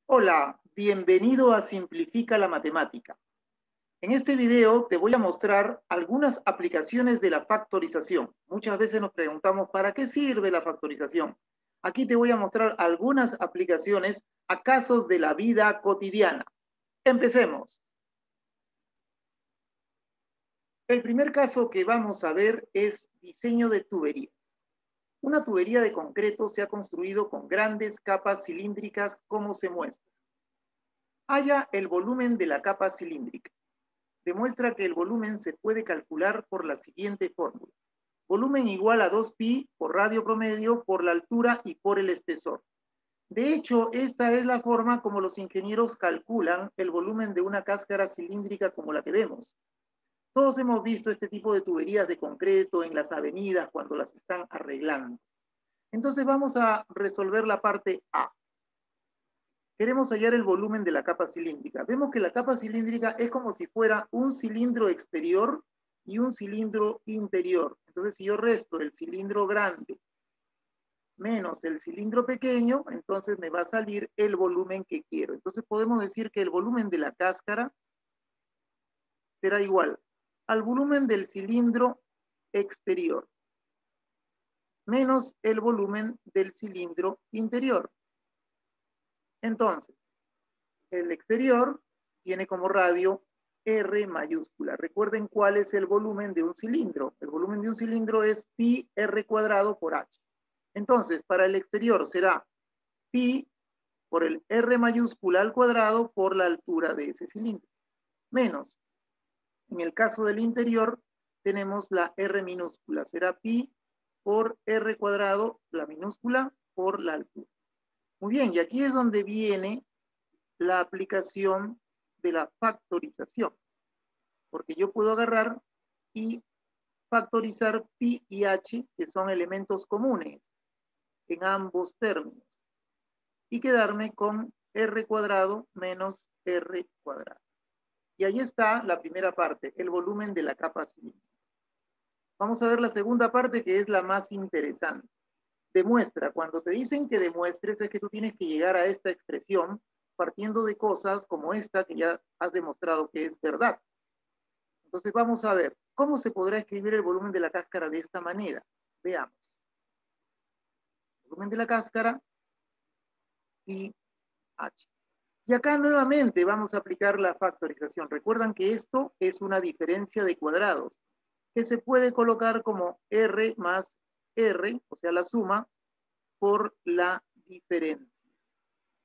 Hola, bienvenido a Simplifica la Matemática. En este video te voy a mostrar algunas aplicaciones de la factorización. Muchas veces nos preguntamos, ¿para qué sirve la factorización? Aquí te voy a mostrar algunas aplicaciones a casos de la vida cotidiana. Empecemos. El primer caso que vamos a ver es diseño de tuberías. Una tubería de concreto se ha construido con grandes capas cilíndricas como se muestra. Halla el volumen de la capa cilíndrica. Demuestra que el volumen se puede calcular por la siguiente fórmula. Volumen igual a 2pi por radio promedio por la altura y por el espesor. De hecho, esta es la forma como los ingenieros calculan el volumen de una cáscara cilíndrica como la que vemos. Todos hemos visto este tipo de tuberías de concreto en las avenidas cuando las están arreglando. Entonces vamos a resolver la parte A. Queremos hallar el volumen de la capa cilíndrica. Vemos que la capa cilíndrica es como si fuera un cilindro exterior y un cilindro interior. Entonces, si yo resto el cilindro grande menos el cilindro pequeño, entonces me va a salir el volumen que quiero. Entonces podemos decir que el volumen de la cáscara será igual al volumen del cilindro exterior menos el volumen del cilindro interior. Entonces, el exterior tiene como radio R mayúscula. Recuerden cuál es el volumen de un cilindro. El volumen de un cilindro es pi R cuadrado por H. Entonces, para el exterior será pi por el R mayúscula al cuadrado por la altura de ese cilindro. Menos, en el caso del interior, tenemos la R minúscula. Será pi por R cuadrado, la minúscula, por la altura. Muy bien, y aquí es donde viene la aplicación de la factorización, porque yo puedo agarrar y factorizar pi y h, que son elementos comunes en ambos términos, y quedarme con r cuadrado menos r cuadrado. Y ahí está la primera parte, el volumen de la capa cilíndrica. Vamos a ver la segunda parte, que es la más interesante. Demuestra. Cuando te dicen que demuestres, es que tú tienes que llegar a esta expresión partiendo de cosas como esta que ya has demostrado que es verdad. Entonces vamos a ver, ¿cómo se podrá escribir el volumen de la cáscara de esta manera? Veamos. Volumen de la cáscara y H. Y acá nuevamente vamos a aplicar la factorización. Recuerdan que esto es una diferencia de cuadrados, que se puede colocar como R más R, o sea, la suma, por la diferencia.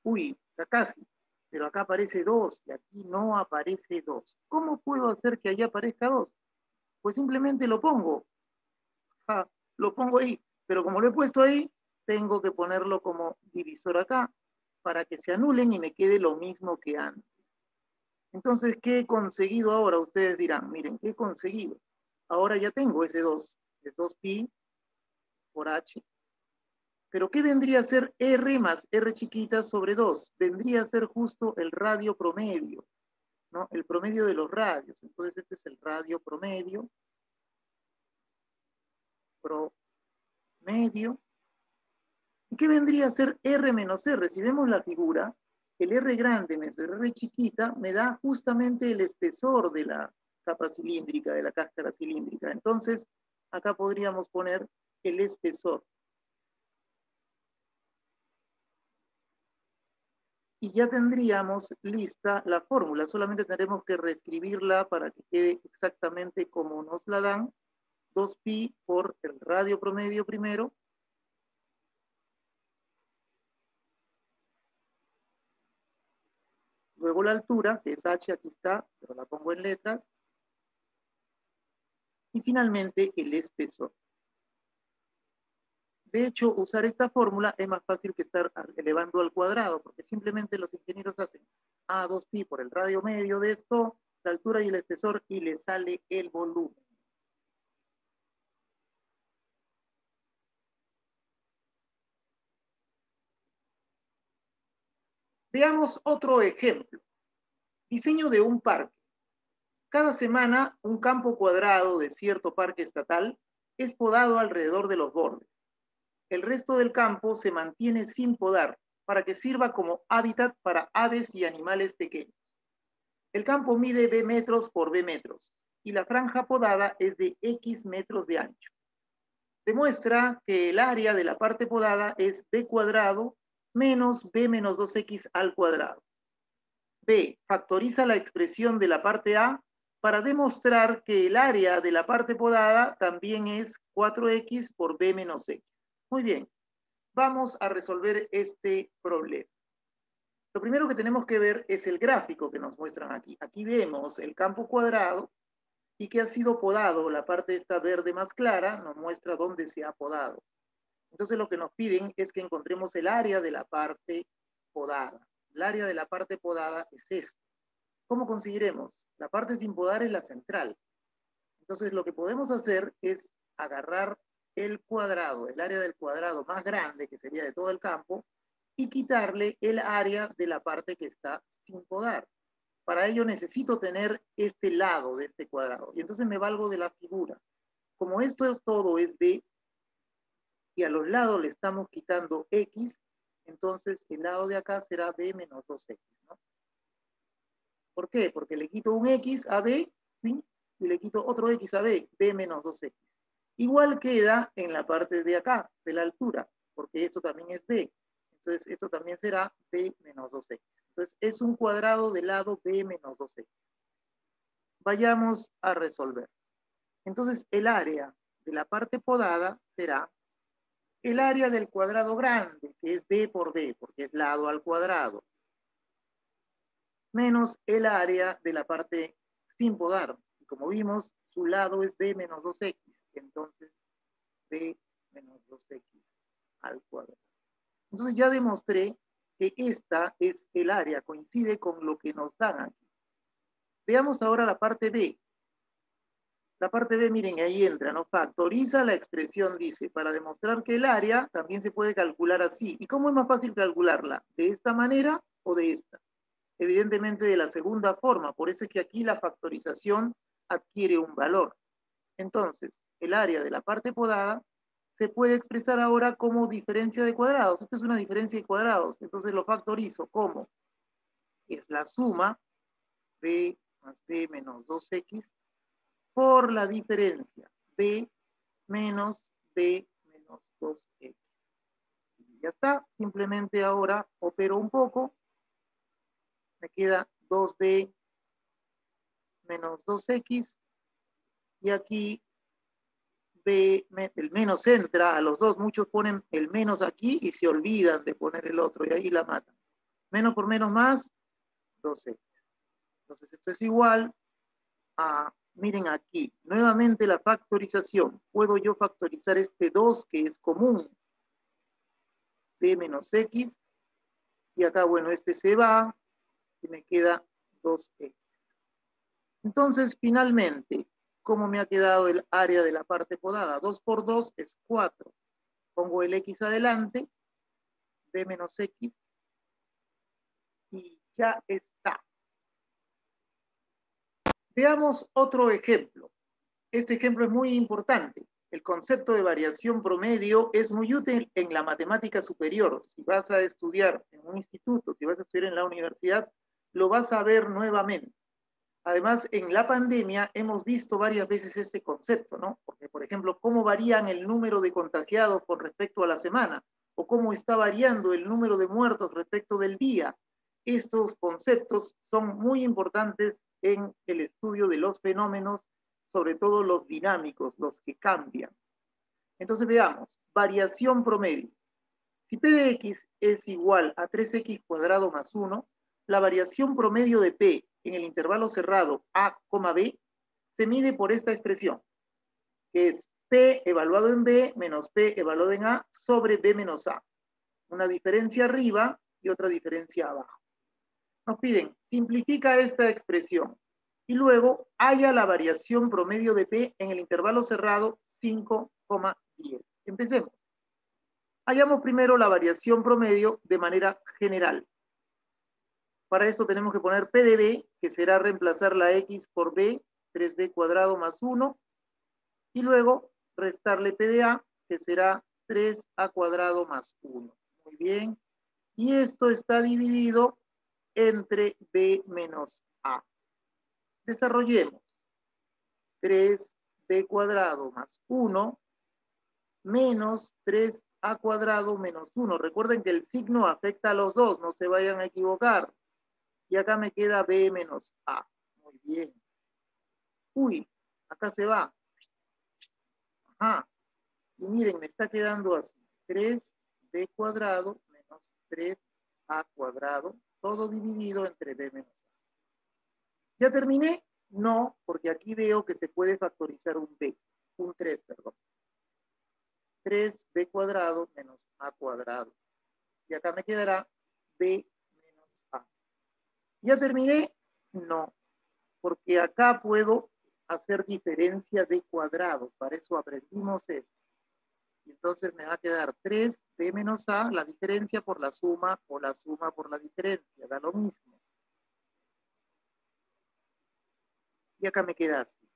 Uy, ya casi, pero acá aparece 2 y aquí no aparece 2. ¿Cómo puedo hacer que allá aparezca 2? Pues simplemente lo pongo. Lo pongo ahí, pero como lo he puesto ahí, tengo que ponerlo como divisor acá para que se anulen y me quede lo mismo que antes. Entonces, ¿qué he conseguido ahora? Ustedes dirán, miren, ¿qué he conseguido? Ahora ya tengo ese 2, es 2pi por h. Pero ¿qué vendría a ser R más R chiquita sobre 2? Vendría a ser justo el radio promedio, ¿no? El promedio de los radios. Entonces este es el radio promedio. ¿Y qué vendría a ser R menos R? Si vemos la figura, el R grande menos el R chiquita me da justamente el espesor de la capa cilíndrica, de la cáscara cilíndrica. Entonces, acá podríamos poner el espesor. Y ya tendríamos lista la fórmula. Solamente tendremos que reescribirla para que quede exactamente como nos la dan. 2pi por el radio promedio primero. Luego la altura, que es h, aquí está, pero la pongo en letras. Y finalmente el espesor. De hecho, usar esta fórmula es más fácil que estar elevando al cuadrado, porque simplemente los ingenieros hacen A2pi por el radio medio de esto, la altura y el espesor, y le sale el volumen. Veamos otro ejemplo. Diseño de un parque. Cada semana, un campo cuadrado de cierto parque estatal es podado alrededor de los bordes. El resto del campo se mantiene sin podar. para que sirva como hábitat para aves y animales pequeños. El campo mide B metros por B metros y la franja podada es de X metros de ancho. Demuestra que el área de la parte podada es B cuadrado menos B menos 2X al cuadrado. B, factoriza la expresión de la parte A para demostrar que el área de la parte podada también es 4X por B menos X. Muy bien, vamos a resolver este problema. Lo primero que tenemos que ver es el gráfico que nos muestran aquí. Aquí vemos el campo cuadrado y que ha sido podado. La parte esta verde más clara nos muestra dónde se ha podado. Entonces lo que nos piden es que encontremos el área de la parte podada. El área de la parte podada es esto. ¿Cómo conseguiremos? La parte sin podar es la central. Entonces lo que podemos hacer es agarrar el cuadrado, el área del cuadrado más grande, que sería de todo el campo, y quitarle el área de la parte que está sin podar. Para ello necesito tener este lado de este cuadrado. Y entonces me valgo de la figura. Como esto todo es B, y a los lados le estamos quitando X, entonces el lado de acá será B menos 2X, ¿no? ¿Por qué? Porque le quito un X a B, ¿sí? Y le quito otro X a B, B menos 2X. Igual queda en la parte de acá, de la altura, porque esto también es B. Entonces esto también será B menos 2X. Entonces es un cuadrado del lado B menos 2X. Vayamos a resolver. Entonces el área de la parte podada será el área del cuadrado grande, que es B por B, porque es lado al cuadrado, menos el área de la parte sin podar. Y como vimos, su lado es B menos 2X. Entonces, B menos 2X al cuadrado. Entonces ya demostré que esta es el área, coincide con lo que nos dan aquí. Veamos ahora la parte B. La parte B, miren, ahí entra, ¿no? Factoriza la expresión, dice, para demostrar que el área también se puede calcular así. ¿Y cómo es más fácil calcularla? ¿De esta manera o de esta? Evidentemente de la segunda forma, por eso es que aquí la factorización adquiere un valor. Entonces, el área de la parte podada se puede expresar ahora como diferencia de cuadrados. Esto es una diferencia de cuadrados, entonces lo factorizo como es la suma b más b menos 2x por la diferencia b menos b menos 2x. Y ya está, simplemente ahora opero un poco, me queda 2b menos 2x, y aquí b, el menos entra a los dos, muchos ponen el menos aquí y se olvidan de poner el otro, y ahí la matan. Menos por menos más, 2x. Entonces esto es igual a, miren aquí, nuevamente la factorización. Puedo yo factorizar este 2 que es común, b menos x, y acá, bueno, este se va, y me queda 2x. Entonces, finalmente, ¿cómo me ha quedado el área de la parte podada? 2 por 2 es 4. Pongo el x adelante, b menos x, y ya está. Veamos otro ejemplo. Este ejemplo es muy importante. El concepto de variación promedio es muy útil en la matemática superior. Si vas a estudiar en un instituto, si vas a estudiar en la universidad, lo vas a ver nuevamente. Además, en la pandemia hemos visto varias veces este concepto, ¿no? Porque, por ejemplo, cómo varían el número de contagiados con respecto a la semana, o cómo está variando el número de muertos respecto del día. Estos conceptos son muy importantes en el estudio de los fenómenos, sobre todo los dinámicos, los que cambian. Entonces veamos, variación promedio. Si P de X es igual a 3X cuadrado más 1, la variación promedio de P en el intervalo cerrado A, B se mide por esta expresión, que es P evaluado en B menos P evaluado en A sobre B menos A. Una diferencia arriba y otra diferencia abajo. Nos piden, simplifica esta expresión y luego halla la variación promedio de P en el intervalo cerrado 5,10. Empecemos. Hallamos primero la variación promedio de manera general. Para esto tenemos que poner P de B, que será reemplazar la X por B, 3B cuadrado más 1, y luego restarle P de A, que será 3A cuadrado más 1. Muy bien. Y esto está dividido entre B menos A. Desarrollemos. 3B cuadrado más 1 menos 3A cuadrado menos 1. Recuerden que el signo afecta a los dos, no se vayan a equivocar. Y acá me queda B menos A. Muy bien. Uy, acá se va. Ajá. Y miren, me está quedando así. 3B cuadrado menos 3A cuadrado, todo dividido entre B menos A. ¿Ya terminé? No, porque aquí veo que se puede factorizar un B, un 3, perdón. 3B cuadrado menos A cuadrado. Y acá me quedará B menos A. ¿Ya terminé? No, porque acá puedo hacer diferencia de cuadrados. Para eso aprendimos eso. Y entonces me va a quedar 3B menos A, la diferencia por la suma, o la suma por la diferencia. Da lo mismo. Y acá me queda así.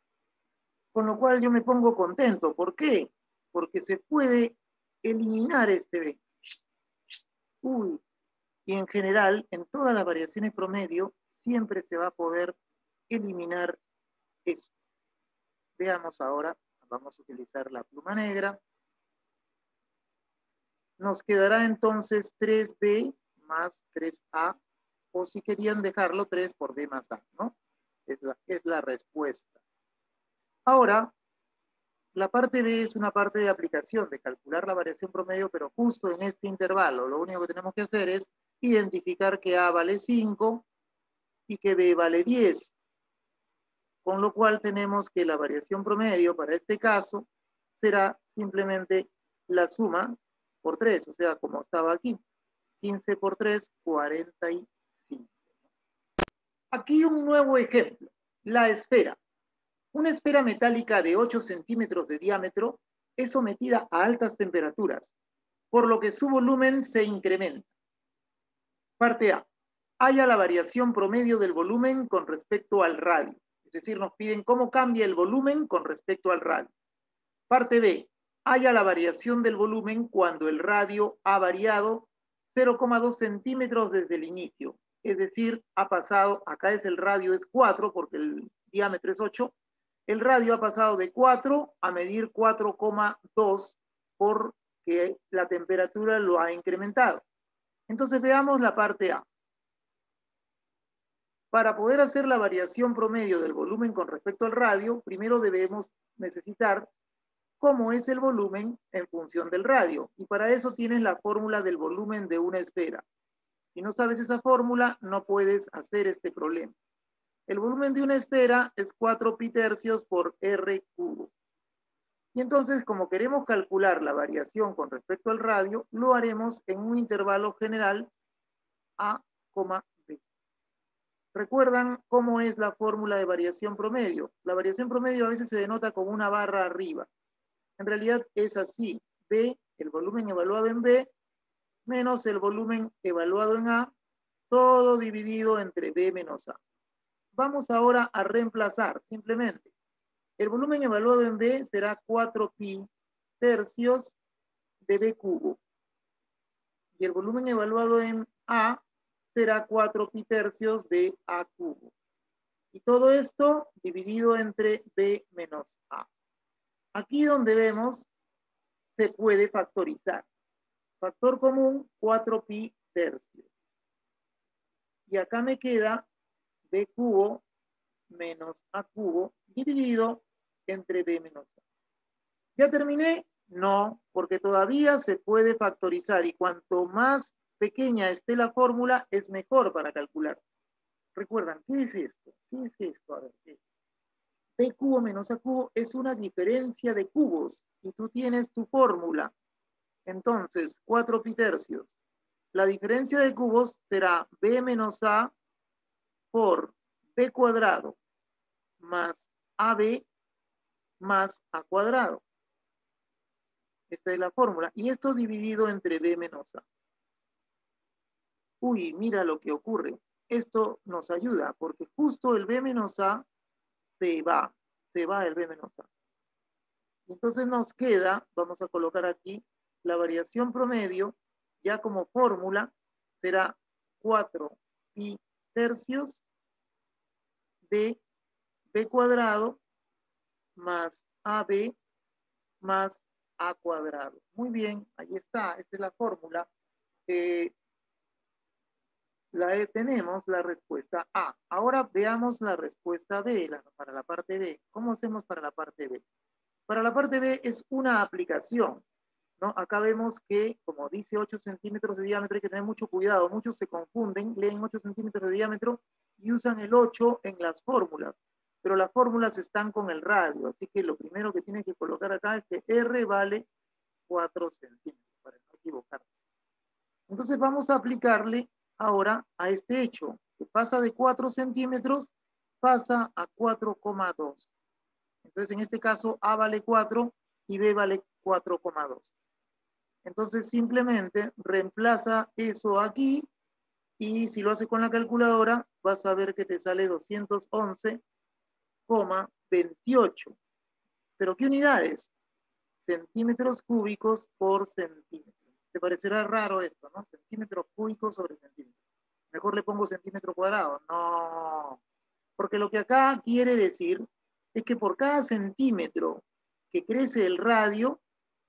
Con lo cual yo me pongo contento. ¿Por qué? Porque se puede eliminar este B. Uy. Y en general, en todas las variaciones promedio, siempre se va a poder eliminar eso. Veamos ahora, vamos a utilizar la pluma negra. Nos quedará entonces 3B más 3A, o si querían dejarlo 3 por B más A, ¿no? Es la respuesta. Ahora, la parte B es una parte de aplicación, de calcular la variación promedio, pero justo en este intervalo. Lo único que tenemos que hacer es identificar que A vale 5 y que B vale 10. Con lo cual tenemos que la variación promedio para este caso será simplemente la suma por 3, o sea, como estaba aquí. 15 por 3, 45. Aquí un nuevo ejemplo. La esfera. Una esfera metálica de 8 centímetros de diámetro es sometida a altas temperaturas, por lo que su volumen se incrementa. Parte A. Haya la variación promedio del volumen con respecto al radio. Es decir, nos piden cómo cambia el volumen con respecto al radio. Parte B. Haya la variación del volumen cuando el radio ha variado 0,2 centímetros desde el inicio. Es decir, ha pasado, acá es el radio es 4 porque el diámetro es 8. El radio ha pasado de 4 a medir 4,2 porque la temperatura lo ha incrementado. Entonces veamos la parte A. Para poder hacer la variación promedio del volumen con respecto al radio, primero debemos necesitar cómo es el volumen en función del radio. Y para eso tienes la fórmula del volumen de una esfera. Si no sabes esa fórmula, no puedes hacer este problema. El volumen de una esfera es 4 pi tercios por r cubo. Y entonces, como queremos calcular la variación con respecto al radio, lo haremos en un intervalo general A, B. ¿Recuerdan cómo es la fórmula de variación promedio? La variación promedio a veces se denota con una barra arriba. En realidad es así. B, el volumen evaluado en B, menos el volumen evaluado en A, todo dividido entre B menos A. Vamos ahora a reemplazar simplemente. El volumen evaluado en B será 4 pi tercios de B cubo. Y el volumen evaluado en A será 4 pi tercios de A cubo. Y todo esto dividido entre B menos A. Aquí donde vemos, se puede factorizar. Factor común, 4 pi tercios. Y acá me queda B cubo menos A cubo dividido entre B menos A. ¿Ya terminé? No, porque todavía se puede factorizar y cuanto más pequeña esté la fórmula, es mejor para calcular. Recuerdan, ¿qué es esto? ¿Qué es esto? A ver, ¿qué es? B cubo menos A cubo es una diferencia de cubos y tú tienes tu fórmula. Entonces, 4 pi tercios. La diferencia de cubos será B menos A por B cuadrado más AB más A cuadrado. Esta es la fórmula. Y esto dividido entre B menos A. Uy, mira lo que ocurre. Esto nos ayuda porque justo el B menos A se va el B menos A. Entonces nos queda, vamos a colocar aquí, la variación promedio ya como fórmula será 4i3 de b cuadrado más ab más a cuadrado. Muy bien, ahí está, esta es la fórmula. Tenemos la respuesta A. Ahora veamos la respuesta B, para la parte B. ¿Cómo hacemos para la parte B? Para la parte B es una aplicación, ¿no? Acá vemos que, como dice 8 centímetros de diámetro, hay que tener mucho cuidado. Muchos se confunden, leen 8 centímetros de diámetro y usan el 8 en las fórmulas. Pero las fórmulas están con el radio, así que lo primero que tienen que colocar acá es que R vale 4 centímetros, para no equivocarse. Entonces vamos a aplicarle ahora a este hecho, que pasa de 4 centímetros, pasa a 4,2. Entonces en este caso A vale 4 y B vale 4,2. Entonces simplemente reemplaza eso aquí y si lo haces con la calculadora vas a ver que te sale 211,28. ¿Pero qué unidades? Centímetros cúbicos por centímetro. Te parecerá raro esto, ¿no? Centímetros cúbicos sobre centímetros. Mejor le pongo centímetro cuadrado. No, porque lo que acá quiere decir es que por cada centímetro que crece el radio,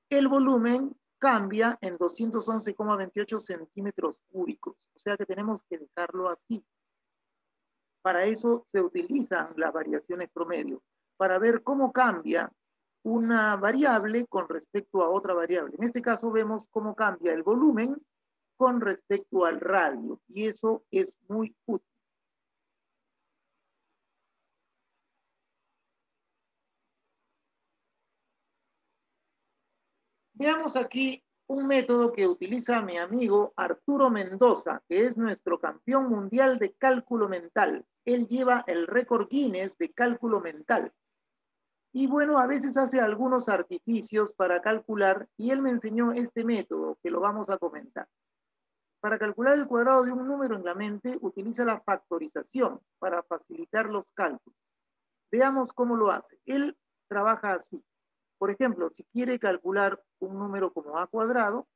el volumen cambia en 211,28 centímetros cúbicos. O sea que tenemos que dejarlo así. Para eso se utilizan las variaciones promedio, para ver cómo cambia una variable con respecto a otra variable. En este caso vemos cómo cambia el volumen con respecto al radio, y eso es muy útil. Veamos aquí un método que utiliza mi amigo Arturo Mendoza, que es nuestro campeón mundial de cálculo mental. Él lleva el récord Guinness de cálculo mental. Y bueno, a veces hace algunos artificios para calcular, y él me enseñó este método que lo vamos a comentar. Para calcular el cuadrado de un número en la mente, utiliza la factorización para facilitar los cálculos. Veamos cómo lo hace. Él trabaja así. Por ejemplo, si quiere calcular un número como a cuadrado,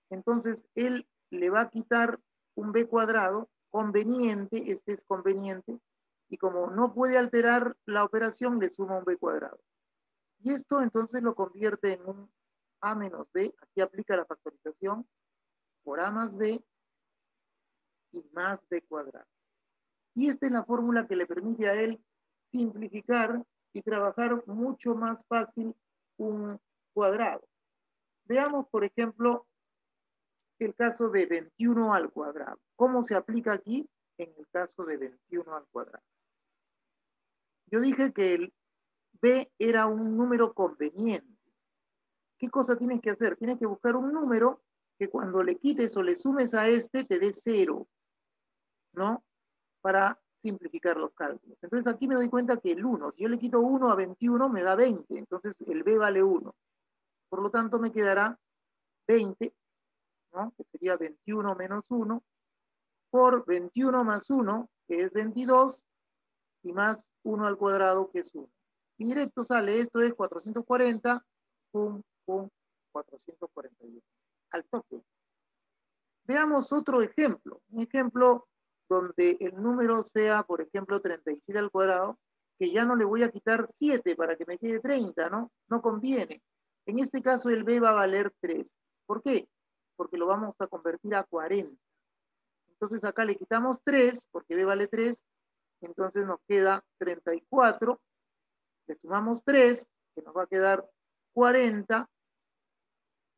entonces él le va a quitar un b cuadrado conveniente, este es conveniente, y como no puede alterar la operación, le suma un b cuadrado. Y esto entonces lo convierte en un a menos b, aquí aplica la factorización, por a más b y más b cuadrado. Y esta es la fórmula que le permite a él simplificar y trabajar mucho más fácil un cuadrado. Veamos, por ejemplo, el caso de 21 al cuadrado. ¿Cómo se aplica aquí en el caso de 21 al cuadrado? Yo dije que el b era un número conveniente. ¿Qué cosa tienes que hacer? Tienes que buscar un número que cuando le quites o le sumes a este te dé 0, ¿no? Para simplificar los cálculos. Entonces aquí me doy cuenta que el 1, si yo le quito 1 a 21 me da 20, entonces el b vale 1. Por lo tanto me quedará 20, ¿no? Que sería 21 menos 1, por 21 más 1, que es 22, y más 1 al cuadrado, que es 1. Y directo sale, esto es 440, pum, pum, 441. Al toque. Veamos otro ejemplo. Un ejemplo donde el número sea, por ejemplo, 37 al cuadrado, que ya no le voy a quitar 7 para que me quede 30, ¿no? No conviene. En este caso el b va a valer 3. ¿Por qué? Porque lo vamos a convertir a 40. Entonces acá le quitamos 3, porque b vale 3, entonces nos queda 34, le sumamos 3, que nos va a quedar 40,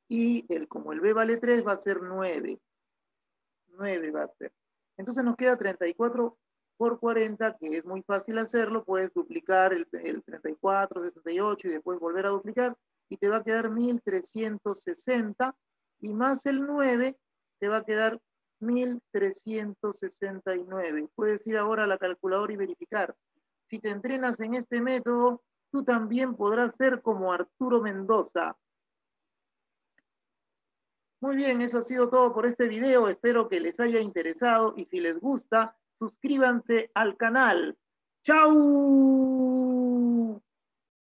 y como el b vale 3 va a ser 9. 9 va a ser. Entonces nos queda 34 por 40, que es muy fácil hacerlo. Puedes duplicar el 34, 68 y después volver a duplicar, y te va a quedar 1360, y más el 9 te va a quedar 1369. Puedes ir ahora a la calculadora y verificar. Si te entrenas en este método, tú también podrás ser como Arturo Mendoza. Muy bien, eso ha sido todo por este video. Espero que les haya interesado y si les gusta, suscríbanse al canal. ¡Chao!